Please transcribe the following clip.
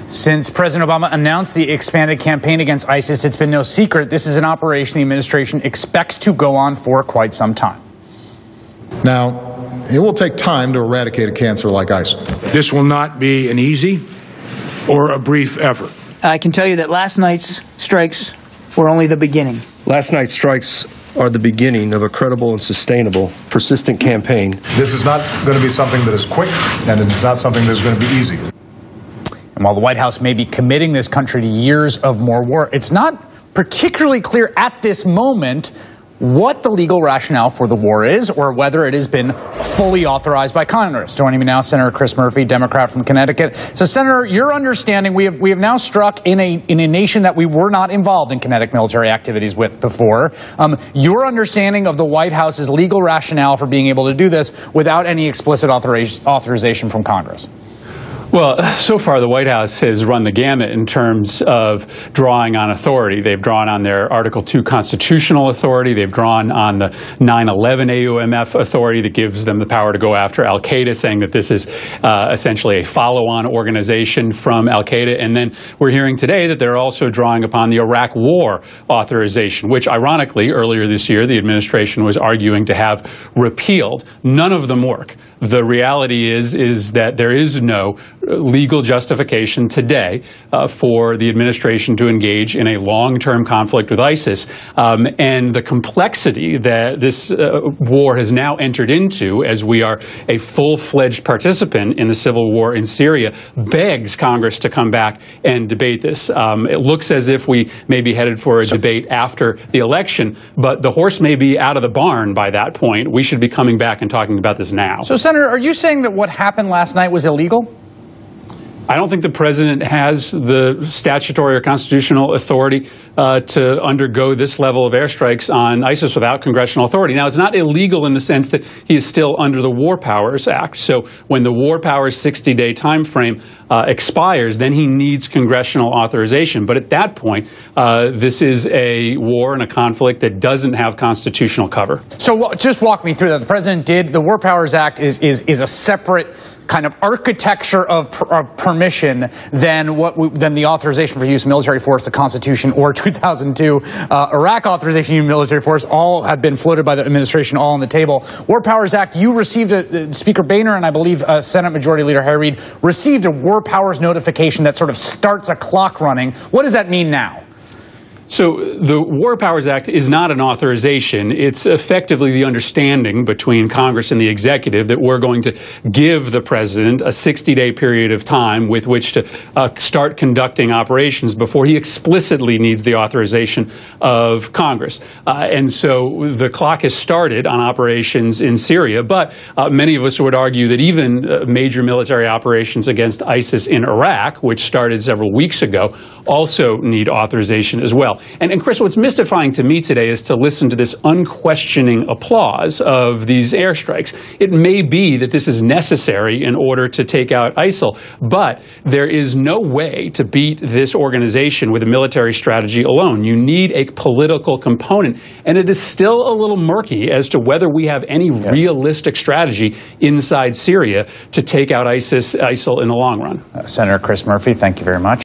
Since President Obama announced the expanded campaign against ISIS, it's been no secret this is an operation the administration expects to go on for quite some time. Now, it will take time to eradicate a cancer like ISIL. This will not be an easy or a brief effort. I can tell you that last night's strikes were only the beginning. Last night's strikes are the beginning of a credible and sustainable, persistent campaign. This is not going to be something that is quick, and it's not something that's going to be easy. And while the White House may be committing this country to years of more war, it's not particularly clear at this moment what the legal rationale for the war is or whether it has been fully authorized by Congress. Joining me now, Senator Chris Murphy, Democrat from Connecticut. So, Senator, your understanding, we have now struck in a nation that we were not involved in kinetic military activities with before. Your understanding of the White House's legal rationale for being able to do this without any explicit authorization from Congress? Well, so far the White House has run the gamut in terms of drawing on authority. They've drawn on their Article 2 constitutional authority. They've drawn on the 9/11 AUMF authority that gives them the power to go after al-Qaeda, saying that this is essentially a follow-on organization from al-Qaeda. And then we're hearing today that they're also drawing upon the Iraq War authorization, which ironically earlier this year the administration was arguing to have repealed. None of them work. The reality is that there is no legal justification today for the administration to engage in a long-term conflict with ISIS. And the complexity that this war has now entered into, as we are a full-fledged participant in the civil war in Syria, begs Congress to come back and debate this. It looks as if we may be headed for a debate after the election, but the horse may be out of the barn by that point. We should be coming back and talking about this now. So, Senator, are you saying that what happened last night was illegal? I don't think the president has the statutory or constitutional authority to undergo this level of airstrikes on ISIS without congressional authority. Now, it's not illegal in the sense that he is still under the War Powers Act. So when the War Powers 60-day time frame expires, then he needs congressional authorization. But at that point, this is a war and a conflict that doesn't have constitutional cover. So just walk me through that. The president did. The War Powers Act is a separate kind of architecture of permission than the authorization for use of military force, the Constitution, or 2002 Iraq authorization of military force. All have been floated by the administration, all on the table. War Powers Act, you received Speaker Boehner and I believe Senate Majority Leader Harry Reid received a War Powers notification that sort of starts a clock running. What does that mean now? So the War Powers Act is not an authorization. It's effectively the understanding between Congress and the executive that we're going to give the president a 60-day period of time with which to start conducting operations before he explicitly needs the authorization of Congress. And so the clock has started on operations in Syria, but many of us would argue that even major military operations against ISIS in Iraq, which started several weeks ago, also need authorization as well. And Chris, what's mystifying to me today is to listen to this unquestioning applause of these airstrikes. It may be that this is necessary in order to take out ISIL, but there is no way to beat this organization with a military strategy alone. You need a political component, and it is still a little murky as to whether we have any realistic strategy inside Syria to take out ISIL in the long run. Senator Chris Murphy, thank you very much.